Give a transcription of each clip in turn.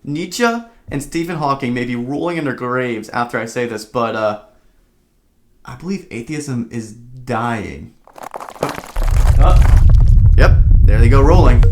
Nietzsche and Stephen Hawking may be rolling in their graves after I say this, but I believe atheism is dying. Yep, there they go rolling.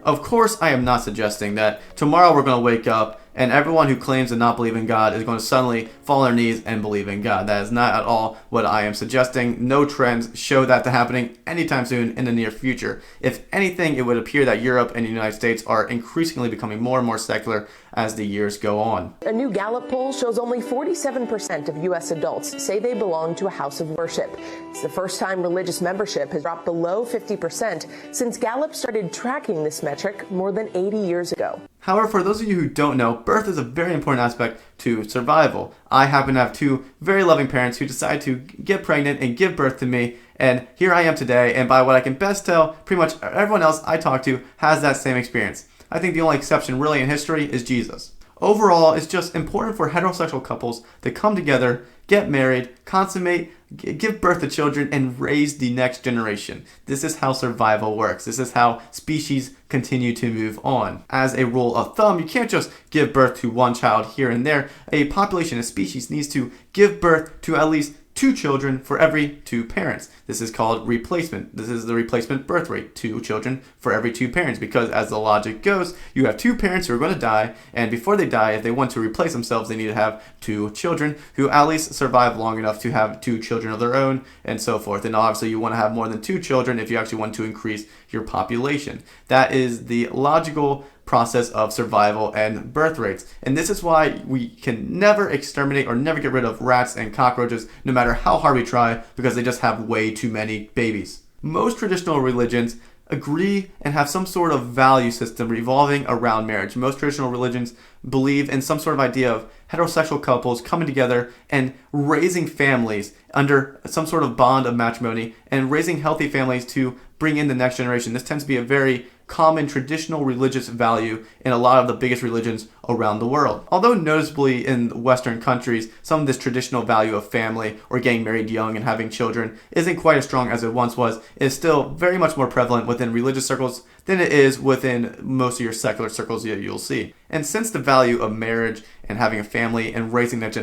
Of course, I am not suggesting that tomorrow we're going to wake up and everyone who claims to not believe in God is going to suddenly fall on their knees and believe in God. That is not at all what I am suggesting. No trends show that to happening anytime soon in the near future. If anything, it would appear that Europe and the United States are increasingly becoming more and more secular as the years go on. A new Gallup poll shows only 47% of U.S. adults say they belong to a house of worship. It's the first time religious membership has dropped below 50% since Gallup started tracking this metric more than 80 years ago. However, for those of you who don't know, birth is a very important aspect to survival. I happen to have two very loving parents who decided to get pregnant and give birth to me, and here I am today, and by what I can best tell, pretty much everyone else I talk to has that same experience. I think the only exception really in history is Jesus. Overall, it's just important for heterosexual couples to come together, get married, consummate, give birth to children, and raise the next generation. This is how survival works. This is how species continue to move on. As a rule of thumb, you can't just give birth to one child here and there. A population, a species, needs to give birth to at least 2 children for every 2 parents. This is called replacement. This is the replacement birth rate, 2 children for every 2 parents, because as the logic goes, you have 2 parents who are going to die, and before they die, if they want to replace themselves, they need to have 2 children who at least survive long enough to have 2 children of their own, and so forth. And obviously you want to have more than 2 children if you actually want to increase your population. That is the logical process of survival and birth rates. And this is why we can never exterminate or never get rid of rats and cockroaches, no matter how hard we try, because they just have way too many babies. Most traditional religions agree and have some sort of value system revolving around marriage. Most traditional religions believe in some sort of idea of heterosexual couples coming together and raising families under some sort of bond of matrimony and raising healthy families to bring in the next generation. This tends to be a very common traditional religious value in a lot of the biggest religions around the world. Although noticeably in Western countries, some of this traditional value of family or getting married young and having children isn't quite as strong as it once was, it is still very much more prevalent within religious circles than it is within most of your secular circles that you'll see. And since the value of marriage and having a family and raising that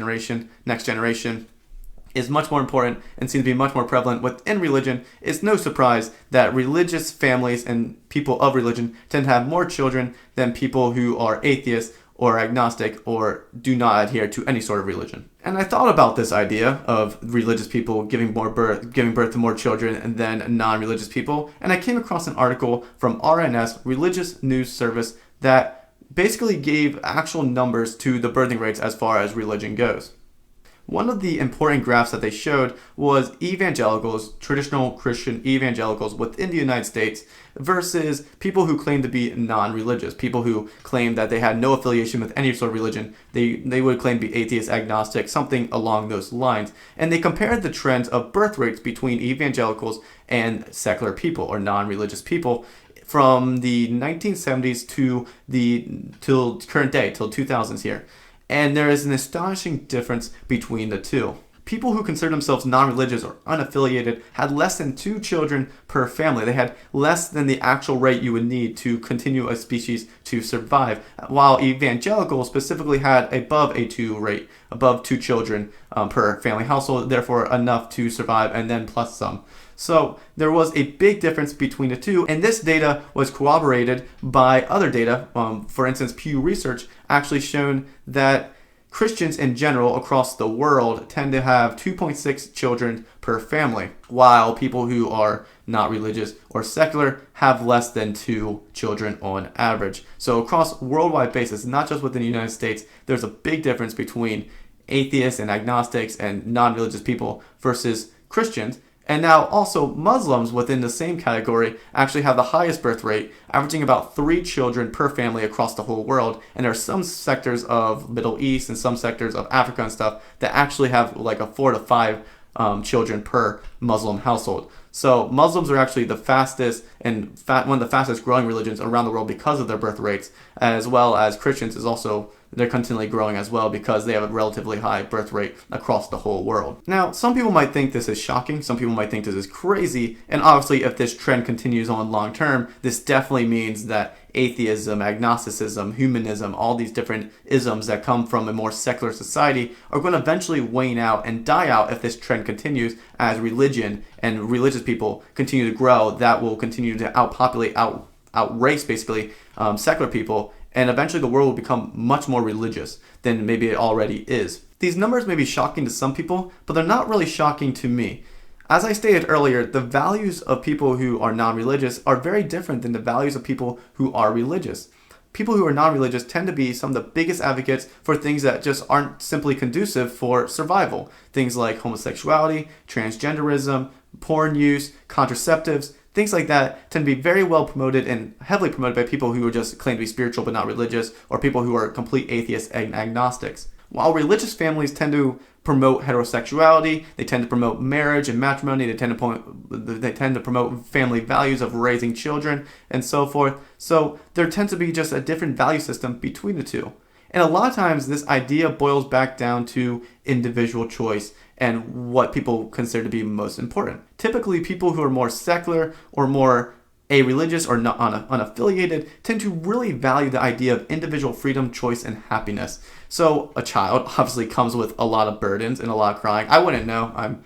next generation, is much more important and seems to be much more prevalent within religion, it's no surprise that religious families and people of religion tend to have more children than people who are atheists or agnostic or do not adhere to any sort of religion. And I thought about this idea of religious people giving birth to more children than non-religious people, and I came across an article from RNS, Religious News Service, that basically gave actual numbers to the birthing rates as far as religion goes. One of the important graphs that they showed was evangelicals, traditional Christian evangelicals within the United States versus people who claim to be non-religious, people who claim that they had no affiliation with any sort of religion. They would claim to be atheist, agnostic, something along those lines. And they compared the trends of birth rates between evangelicals and secular people or non-religious people from the 1970s till current day, till 2000s here. And there is an astonishing difference between the two. People who consider themselves non-religious or unaffiliated had less than 2 children per family. They had less than the actual rate you would need to continue a species to survive, while evangelicals specifically had above a 2 rate, above 2 children per family household, therefore enough to survive and then plus some. So there was a big difference between the two, and this data was corroborated by other data. For instance, Pew Research actually shown that Christians in general across the world tend to have 2.6 children per family, while people who are not religious or secular have less than 2 children on average. So across worldwide basis, not just within the United States, there's a big difference between atheists and agnostics and non-religious people versus Christians. And now also Muslims within the same category actually have the highest birth rate, averaging about 3 children per family across the whole world. And there are some sectors of Middle East and some sectors of Africa and stuff that actually have like a 4 to 5 children per Muslim household. So Muslims are actually the fastest and one of the fastest growing religions around the world because of their birth rates, as well as Christians is also, they're continually growing as well because they have a relatively high birth rate across the whole world. Now, some people might think this is shocking, some people might think this is crazy, and obviously if this trend continues on long term, this definitely means that atheism, agnosticism, humanism, all these different isms that come from a more secular society are going to eventually wane out and die out if this trend continues as religion and religious people continue to grow. That will continue to outpopulate, outrace basically secular people, and eventually the world will become much more religious than maybe it already is. These numbers may be shocking to some people, but they're not really shocking to me. As I stated earlier, the values of people who are non-religious are very different than the values of people who are religious. People who are non-religious tend to be some of the biggest advocates for things that just aren't simply conducive for survival. Things like homosexuality, transgenderism, porn use, contraceptives, things like that tend to be very well promoted and heavily promoted by people who are just claim to be spiritual but not religious, or people who are complete atheists and agnostics. While religious families tend to promote heterosexuality, they tend to promote marriage and matrimony, they tend to promote family values of raising children and so forth. So there tends to be just a different value system between the two. And a lot of times this idea boils back down to individual choice and what people consider to be most important. Typically, people who are more secular or more a-religious or not unaffiliated tend to really value the idea of individual freedom, choice, and happiness. So a child obviously comes with a lot of burdens and a lot of crying. I wouldn't know. I'm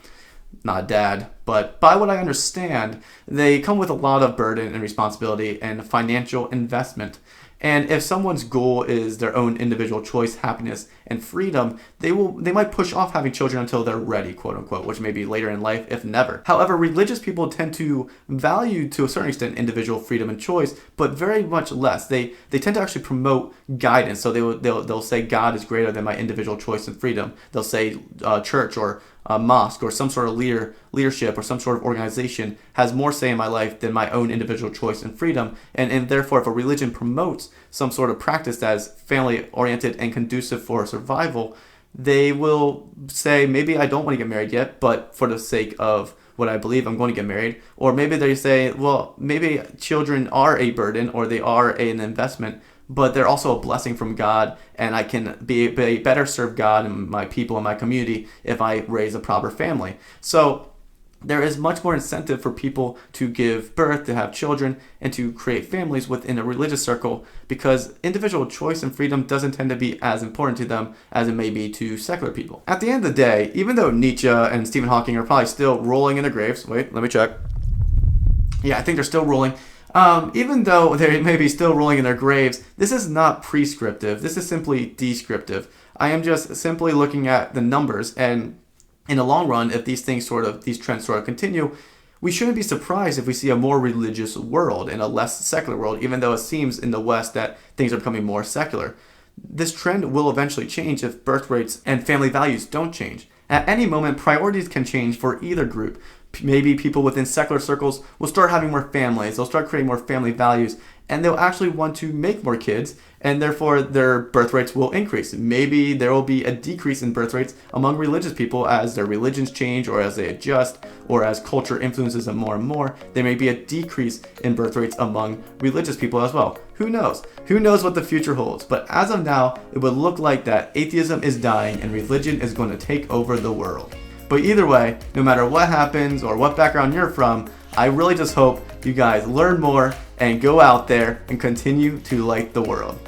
not a dad, but by what I understand, they come with a lot of burden and responsibility and financial investment. And if someone's goal is their own individual choice, happiness, and freedom, they might push off having children until they're ready, quote unquote, which may be later in life, if never. However, religious people tend to value, to a certain extent, individual freedom and choice, but very much less. They tend to actually promote guidance. So they'll say God is greater than my individual choice and freedom. They'll say church or mosque or some sort of leadership or some sort of organization has more say in my life than my own individual choice and freedom. And therefore, if a religion promotes some sort of practice that is family oriented and conducive for survival, they will say, maybe I don't want to get married yet, but for the sake of what I believe, I'm going to get married. Or maybe they say, well, maybe children are a burden or they are an investment, but they're also a blessing from God, and I can better serve God and my people and my community if I raise a proper family. So there is much more incentive for people to give birth, to have children, and to create families within a religious circle, because individual choice and freedom doesn't tend to be as important to them as it may be to secular people. At the end of the day, even though Nietzsche and Stephen Hawking are probably still rolling in their graves, wait, let me check. Yeah, I think they're still rolling. Even though they may be still rolling in their graves, this is not prescriptive. This is simply descriptive. I am just simply looking at the numbers, and in the long run, if these trends sort of continue, we shouldn't be surprised if we see a more religious world and a less secular world, even though it seems in the West that things are becoming more secular. This trend will eventually change if birth rates and family values don't change. At any moment, priorities can change for either group. Maybe people within secular circles will start having more families, they'll start creating more family values, and they'll actually want to make more kids, and therefore their birth rates will increase. Maybe there will be a decrease in birth rates among religious people as their religions change or as they adjust or as culture influences them more and more. There may be a decrease in birth rates among religious people as well. Who knows? Who knows what the future holds? But as of now, it would look like that atheism is dying and religion is going to take over the world. But either way, no matter what happens or what background you're from, I really just hope you guys learn more and go out there and continue to light the world.